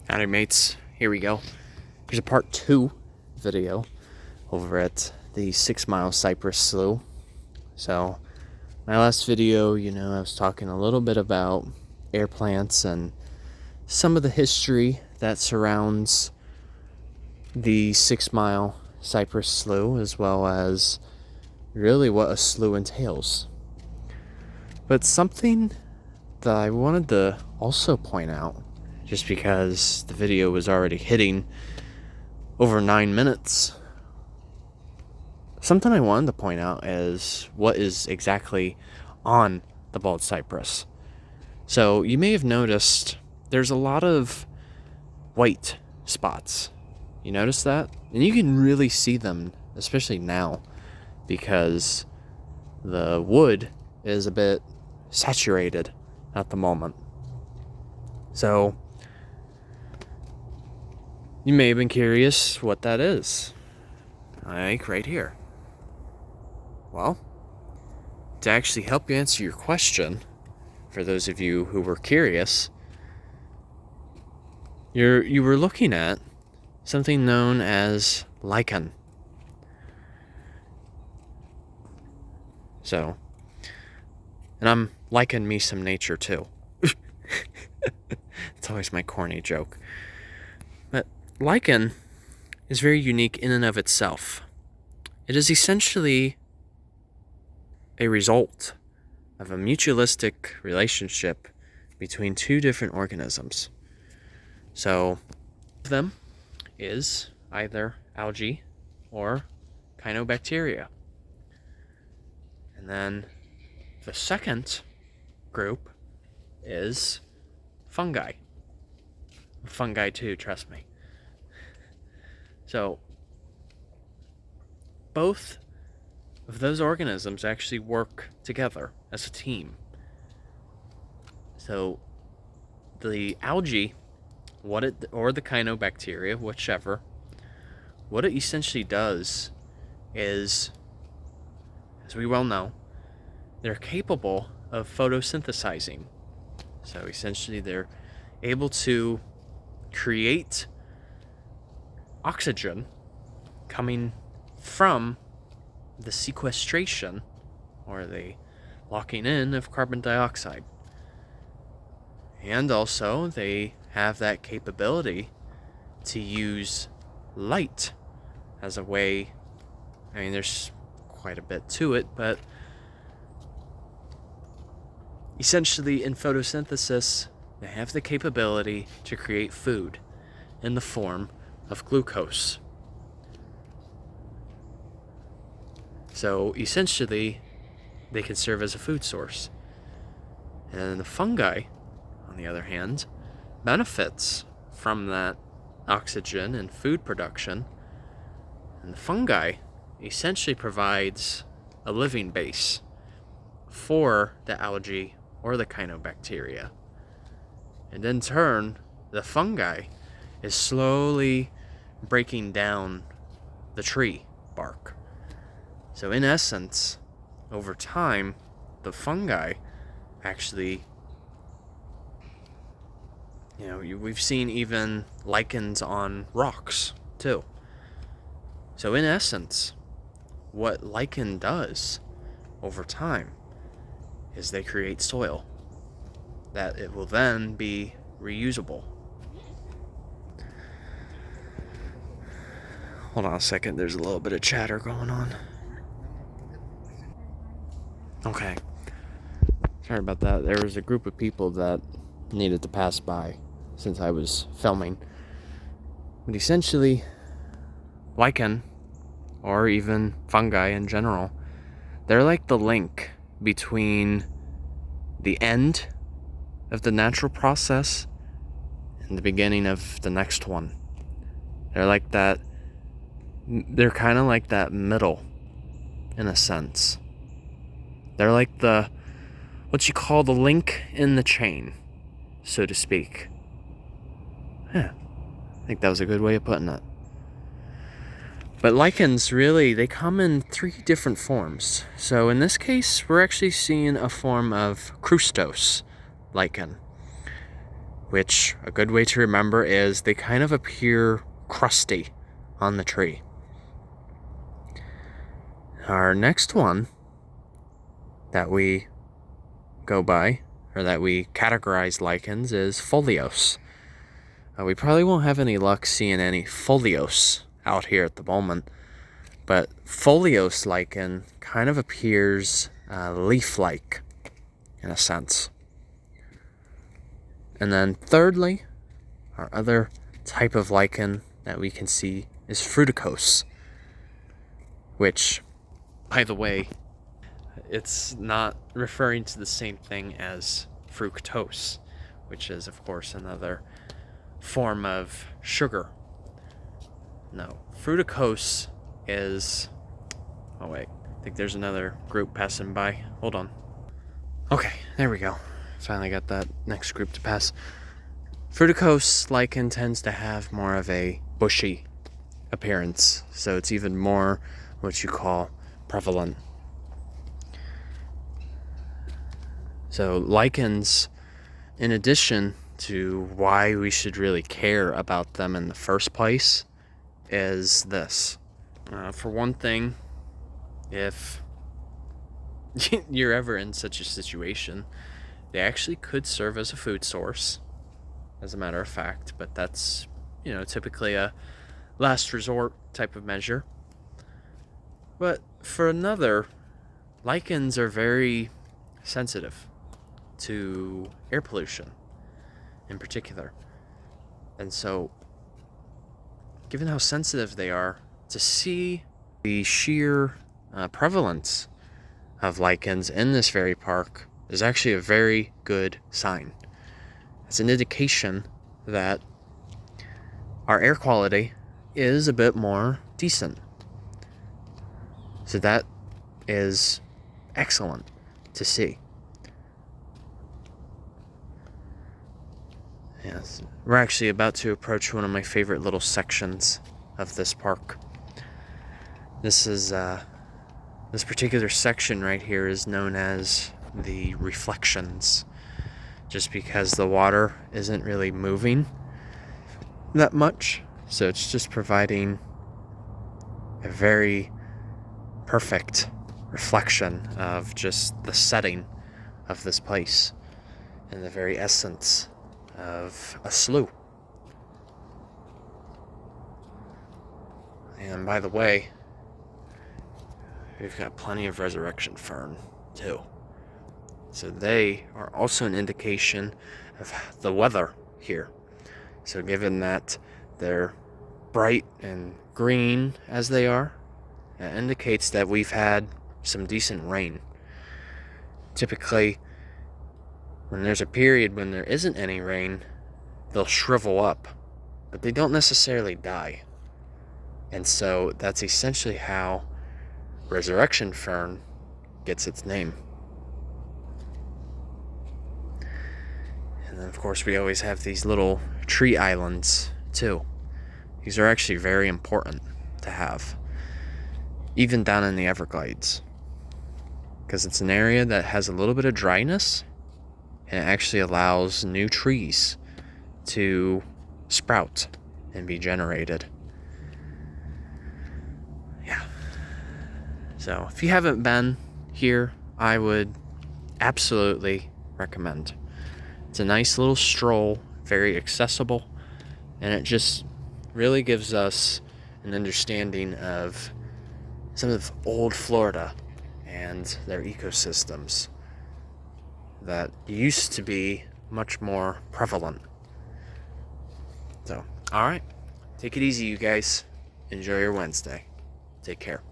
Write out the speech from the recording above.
Howdy mates, here we go. Here's a part 2 video over at the 6 Mile Cypress Slough. So, my last video, I was talking a little bit about air plants and some of the history that surrounds the 6 Mile Cypress Slough, as well as really what a slough entails. But something that I wanted to also point out, just because the video was already hitting over 9 minutes. Something I wanted to point out is what is exactly on the bald cypress. So you may have noticed there's a lot of white spots. You notice that? And you can really see them, especially now, because the wood is a bit saturated at the moment. So you may have been curious what that is. Like right here. Well, to actually help you answer your question, for those of you who were curious, you were looking at something known as lichen. So, and I'm liking me some nature too. It's always my corny joke. But lichen is very unique in and of itself. It is essentially a result of a mutualistic relationship between two different organisms. So, one of them is either algae or Cyanobacteria. And then the second group is fungi. Fungi too, trust me. So, both of those organisms actually work together as a team. So, the algae, or the Cyanobacteria, whichever, what it essentially does is, as we well know, they're capable of photosynthesizing. So, essentially, they're able to create oxygen coming from the sequestration or the locking in of carbon dioxide. And also they have that capability to use light as a way. I mean, there's quite a bit to it, but essentially in photosynthesis they have the capability to create food in the form of glucose. So essentially, they can serve as a food source. And the fungi, on the other hand, benefits from that oxygen and food production. And the fungi essentially provides a living base for the algae or the Cyanobacteria. And in turn, the fungi is slowly breaking down the tree bark. So in essence, over time, the fungi actually, we've seen even lichens on rocks too. So in essence, what lichen does over time is they create soil that it will then be reusable. Hold on a second, there's a little bit of chatter going on. Okay. Sorry about that. There was a group of people that needed to pass by since I was filming. But essentially, lichen, or even fungi in general, they're like the link between the end of the natural process and the beginning of the next one. They're kind of like that middle, in a sense. They're like what you call the link in the chain, so to speak. Yeah, I think that was a good way of putting it. But lichens, really, they come in 3 different forms. So in this case, we're actually seeing a form of crustose lichen. which a good way to remember is they kind of appear crusty on the tree. Our next one that we go by, or that we categorize lichens, is foliose. We probably won't have any luck seeing any foliose out here at the moment, but foliose lichen kind of appears leaf-like in a sense. And then thirdly, our other type of lichen that we can see is fructose, which, by the way, it's not referring to the same thing as fructose, which is, of course, another form of sugar. No, fructose is... Oh, wait. I think there's another group passing by. Hold on. Okay, there we go. Finally got that next group to pass. Fructose lichen tends to have more of a bushy appearance, so it's even more what you call prevalent. So lichens, in addition to why we should really care about them in the first place, is this. For one thing, if you're ever in such a situation, they actually could serve as a food source, as a matter of fact, but that's, typically a last resort type of measure. But for another, lichens are very sensitive to air pollution in particular. And so, given how sensitive they are, to see the sheer prevalence of lichens in this very park is actually a very good sign. It's an indication that our air quality is a bit more decent. So that is excellent to see. Yes, we're actually about to approach one of my favorite little sections of this park. This particular section right here is known as the reflections, just because the water isn't really moving that much, so it's just providing a very perfect reflection of just the setting of this place and the very essence of a slough. And by the way, we've got plenty of resurrection fern too. So they are also an indication of the weather here. So given that they're bright and green as they are, it indicates that we've had some decent rain. Typically, when there's a period when there isn't any rain, they'll shrivel up, but they don't necessarily die. And so that's essentially how resurrection fern gets its name. And then, of course, we always have these little tree islands, too. These are actually very important to have, even down in the Everglades, because it's an area that has a little bit of dryness, and it actually allows new trees to sprout and be generated. Yeah. So, if you haven't been here, I would absolutely recommend. It's a nice little stroll, very accessible, and it just really gives us an understanding of some of old Florida and their ecosystems that used to be much more prevalent. So, alright, take it easy, you guys. Enjoy your Wednesday. Take care.